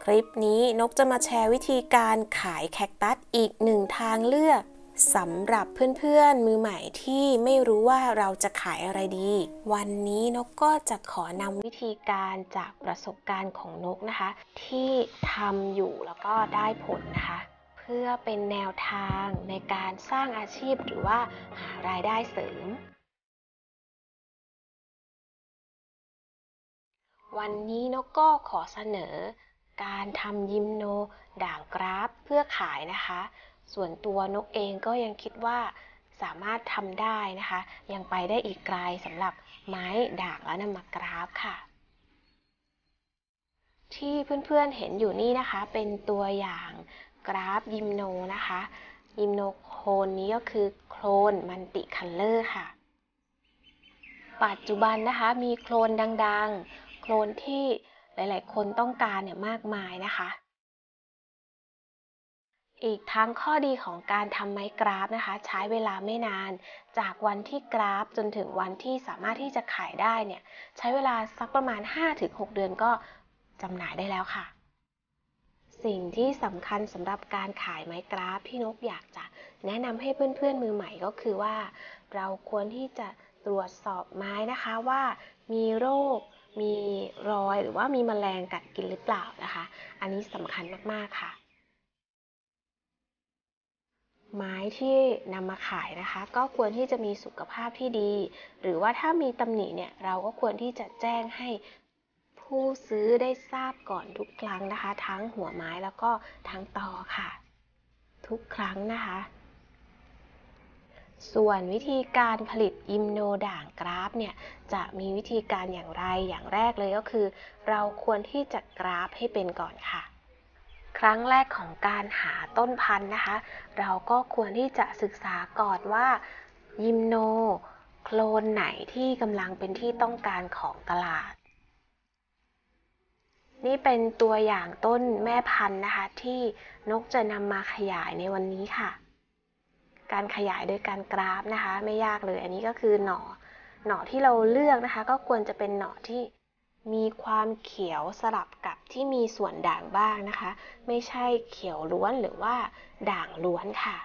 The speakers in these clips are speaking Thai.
คลิปนี้นกจะมาแชร์วิธีการขายแคคตัสอีกหนึ่งทางเลือกสำหรับเพื่อนๆมือใหม่ที่ไม่รู้ว่าเราจะขายอะไรดีวันนี้นกก็จะขอนำวิธีการจากประสบการณ์ของนกนะคะที่ทำอยู่แล้วก็ได้ผลนะคะเพื่อเป็นแนวทางในการสร้างอาชีพหรือว่าหารายได้เสริมวันนี้นกก็ขอเสนอการทำยิมโนด่างกราฟเพื่อขายนะคะส่วนตัวนกเองก็ยังคิดว่าสามารถทำได้นะคะยังไปได้อีกไกลสำหรับไม้ด่างและนำมากราฟค่ะที่เพื่อนๆเห็นอยู่นี่นะคะเป็นตัวอย่างกราฟยิมโนนะคะยิมโนโคลนนี้ก็คือโคลนมัลติคัลเลอร์ค่ะปัจจุบันนะคะมีโคลนดังๆโคลนที่หลายๆคนต้องการเนี่ยมากมายนะคะอีกทั้งข้อดีของการทำไม้กราฟนะคะใช้เวลาไม่นานจากวันที่กราฟจนถึงวันที่สามารถที่จะขายได้เนี่ยใช้เวลาสักประมาณ 5-6 เดือนก็จำหน่ายได้แล้วค่ะสิ่งที่สำคัญสำหรับการขายไม้กราฟที่นกอยากจะแนะนำให้เพื่อนๆมือใหม่ก็คือว่าเราควรที่จะตรวจสอบไม้นะคะว่ามีโรคมีรอยหรือว่ามีแมลงกัดกินหรือเปล่านะคะอันนี้สำคัญมากๆค่ะไม้ที่นำมาขายนะคะก็ควรที่จะมีสุขภาพที่ดีหรือว่าถ้ามีตำหนิเนี่ยเราก็ควรที่จะแจ้งให้ผู้ซื้อได้ทราบก่อนทุกครั้งนะคะทั้งหัวไม้แล้วก็ทั้งตอค่ะทุกครั้งนะคะส่วนวิธีการผลิตยิมโนด่างกราฟเนี่ยจะมีวิธีการอย่างไรอย่างแรกเลยก็คือเราควรที่จะกราฟให้เป็นก่อนค่ะครั้งแรกของการหาต้นพันธุ์นะคะเราก็ควรที่จะศึกษาก่อนว่ายิมโนโคลนไหนที่กำลังเป็นที่ต้องการของตลาดนี่เป็นตัวอย่างต้นแม่พันธุ์นะคะที่นกจะนำมาขยายในวันนี้ค่ะการขยายโดยการกราฟนะคะไม่ยากเลยอันนี้ก็คือหน่อที่เราเลือกนะคะก็ควรจะเป็นหน่อที่มีความเขียวสลับกับที่มีส่วนด่างบ้างนะคะไม่ใช่เขียวล้วนหรือว่าด่างล้วนค่ะ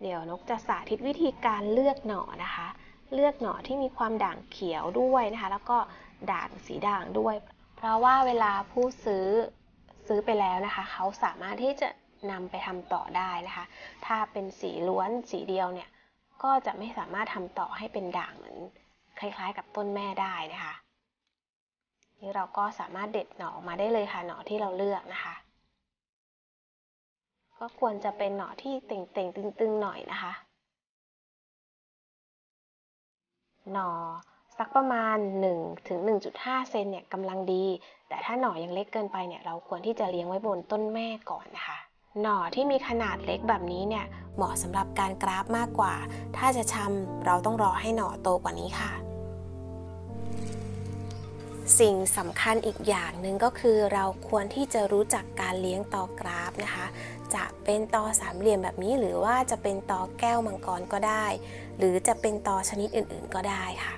เดี๋ยวนกจะสาธิตวิธีการเลือกหน่อนะคะเลือกหน่อที่มีความด่างเขียวด้วยนะคะแล้วก็ด่างสีด่างด้วยเพราะว่าเวลาผู้ซื้อไปแล้วนะคะเขาสามารถที่จะนำไปทำต่อได้นะคะถ้าเป็นสีล้วนสีเดียวเนี่ยก็จะไม่สามารถทำต่อให้เป็นด่างเหมือนคล้ายๆกับต้นแม่ได้นะคะนี่เราก็สามารถเด็ดหน่อออกมาได้เลยค่ะหน่อที่เราเลือกนะคะก็ควรจะเป็นหน่อที่เต่งๆตึงๆหน่อยนะคะหน่อสักประมาณ1-1.5 เซนเนี่ยกำลังดีแต่ถ้าหน่อยังเล็กเกินไปเนี่ยเราควรที่จะเลี้ยงไว้บนต้นแม่ก่อนนะคะหน่อที่มีขนาดเล็กแบบนี้เนี่ยเหมาะสำหรับการกราฟมากกว่าถ้าจะชำเราต้องรอให้หน่อโตกว่านี้ค่ะสิ่งสำคัญอีกอย่างหนึ่งก็คือเราควรที่จะรู้จักการเลี้ยงตอกราฟนะคะจะเป็นตอสามเหลี่ยมแบบนี้หรือว่าจะเป็นตอแก้วมังกรก็ได้หรือจะเป็นตอชนิดอื่นๆก็ได้ค่ะ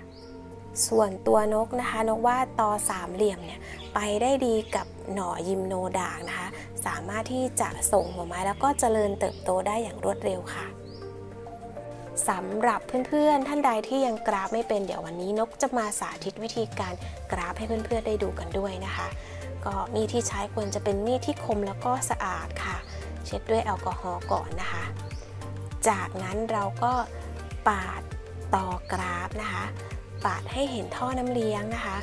ส่วนตัวนกนะคะนกว่าตอสามเหลี่ยมเนี่ยไปได้ดีกับหน่อยิมโนด่างนะคะสามารถที่จะส่งหัวไม้แล้วก็เจริญเติบโตได้อย่างรวดเร็วค่ะสำหรับเพื่อนๆท่านใดที่ยังกราฟไม่เป็นเดี๋ยววันนี้นกจะมาสาธิตวิธีการกราฟให้เพื่อนๆได้ดูกันด้วยนะคะก็มีดที่ใช้ควรจะเป็นมีดที่คมแล้วก็สะอาดค่ะเช็ดด้วยแอลกอฮอล์ก่อนนะคะจากนั้นเราก็ปาดตอกราฟนะคะปาดให้เห็นท่อน้ำเลี้ยงนะคะ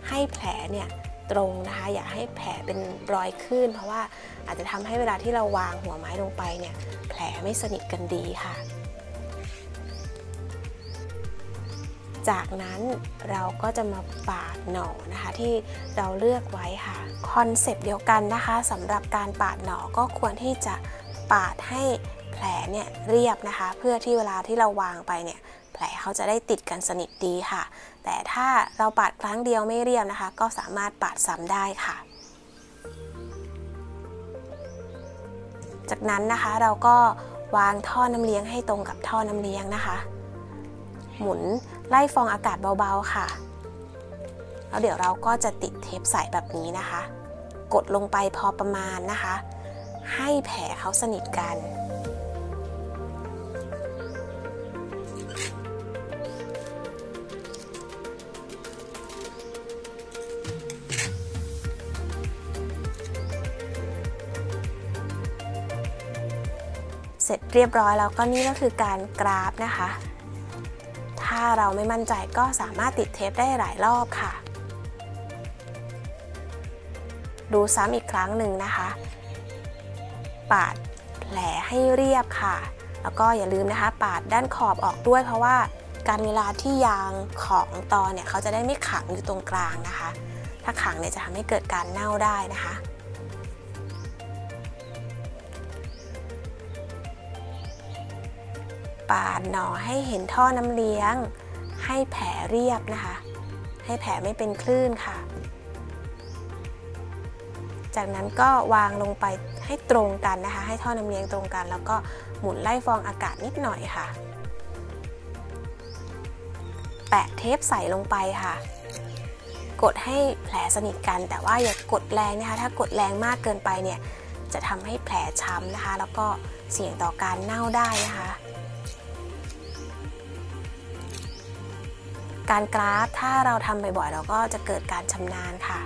ให้แผลเนี่ยตรงนะคะอย่าให้แผลเป็นรอยขึ้นเพราะว่าอาจจะทำให้เวลาที่เราวางหัวไม้ลงไปเนี่ยแผลไม่สนิทกันดีค่ะจากนั้นเราก็จะมาปาดหน่อนะคะที่เราเลือกไว้ค่ะคอนเซปต์เดียวกันนะคะสำหรับการปาดหน่อก็ควรที่จะปาดให้แผลเนี่ยเรียบนะคะเพื่อที่เวลาที่เราวางไปเนี่ยแผลเขาจะได้ติดกันสนิทดีค่ะแต่ถ้าเราปาดครั้งเดียวไม่เรียบนะคะก็สามารถปาดซ้ำได้ค่ะจากนั้นนะคะเราก็วางท่อน้ำเลี้ยงให้ตรงกับท่อน้ำเลี้ยงนะคะหมุนไล่ฟองอากาศเบาๆค่ะ แล้วเดี๋ยวเราก็จะติดเทปใสแบบนี้นะคะ กดลงไปพอประมาณนะคะ ให้แผลเขาสนิทกันเสร็จเรียบร้อยแล้วก็นี่ก็คือการกราฟนะคะถ้าเราไม่มั่นใจก็สามารถติดเทปได้หลายรอบค่ะดูซ้ำอีกครั้งหนึ่งนะคะปาดแผลให้เรียบค่ะแล้วก็อย่าลืมนะคะปาดด้านขอบออกด้วยเพราะว่าการเวลาที่ยางของตอเนี่ยเขาจะได้ไม่ขังอยู่ตรงกลางนะคะถ้าขังเนี่ยจะทำให้เกิดการเน่าได้นะคะปาดหน่อให้เห็นท่อน้ำเลี้ยงให้แผลเรียบนะคะให้แผลไม่เป็นคลื่นค่ะจากนั้นก็วางลงไปให้ตรงกันนะคะให้ท่อน้ำเลี้ยงตรงกันแล้วก็หมุนไล่ฟองอากาศนิดหน่อยค่ะแปะเทปใส่ลงไปค่ะกดให้แผลสนิทกันแต่ว่าอย่ากดแรงนะคะถ้ากดแรงมากเกินไปเนี่ยจะทำให้แผลช้ำนะคะแล้วก็เสี่ยงต่อการเน่าได้นะคะการกราฟถ้าเราทำบ่อยๆเราก็จะเกิดการชำนาญค่ะ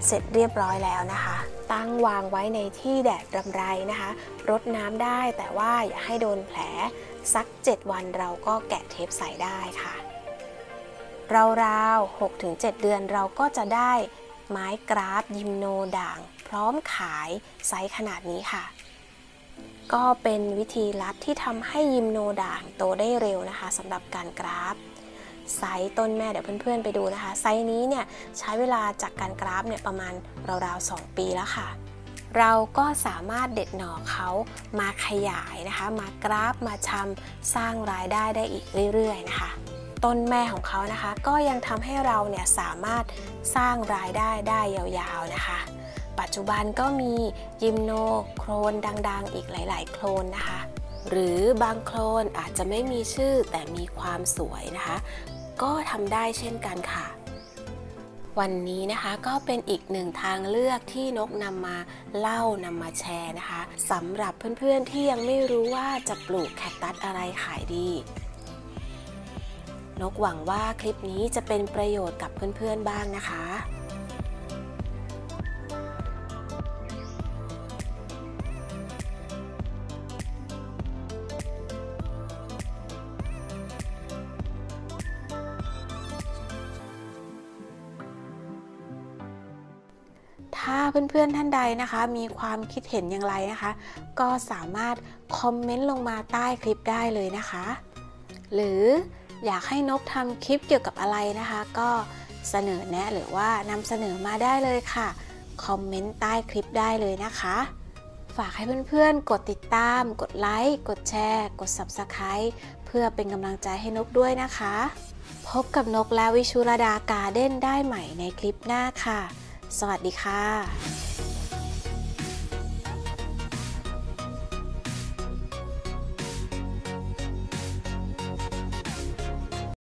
เสร็จเรียบร้อยแล้วนะคะตั้งวางไว้ในที่แดดรำไรนะคะรดน้ำได้แต่ว่าอย่าให้โดนแผลสัก7 วันเราก็แกะเทปใส่ได้ค่ะราวๆ 6-7 เดือนเราก็จะได้ไม้กราฟยิมโนด่างพร้อมขายไซส์ขนาดนี้ค่ะก็เป็นวิธีลัดที่ทำให้ยิมโนด่างโตได้เร็วนะคะสำหรับการกราฟไซส์ต้นแม่เดี๋ยวเพื่อนๆไปดูนะคะไซส์นี้เนี่ยใช้เวลาจากการกราฟเนี่ยประมาณราวๆ2 ปีแล้วค่ะเราก็สามารถเด็ดหน่อเขามาขยายนะคะมากราฟมาชำสร้างรายได้ได้อีกเรื่อยๆนะคะต้นแม่ของเขานะคะก็ยังทำให้เราเนี่ยสามารถสร้างรายได้ได้ยาวๆนะคะปัจจุบันก็มียิมโนโคลนดังๆอีกหลายๆโคลนนะคะหรือบางโคลนอาจจะไม่มีชื่อแต่มีความสวยนะคะก็ทำได้เช่นกันค่ะวันนี้นะคะก็เป็นอีกหนึ่งทางเลือกที่นกนำมาเล่านำมาแชร์นะคะสำหรับเพื่อนๆที่ยังไม่รู้ว่าจะปลูกแคคตัสอะไรขายดีนกหวังว่าคลิปนี้จะเป็นประโยชน์กับเพื่อนๆบ้างนะคะถ้าเพื่อนๆท่านใดนะคะมีความคิดเห็นอย่างไรนะคะก็สามารถคอมเมนต์ลงมาใต้คลิปได้เลยนะคะหรืออยากให้นกทำคลิปเกี่ยวกับอะไรนะคะก็เสนอแนะหรือว่านำเสนอมาได้เลยค่ะคอมเมนต์ใต้คลิปได้เลยนะคะฝากให้เพื่อนๆกดติดตามกดไลค์กดแชร์กด Subscribe เพื่อเป็นกำลังใจให้นกด้วยนะคะพบกับนกและวิชุรดาการ์เด้นได้ใหม่ในคลิปหน้าค่ะสวัสดีค่ะ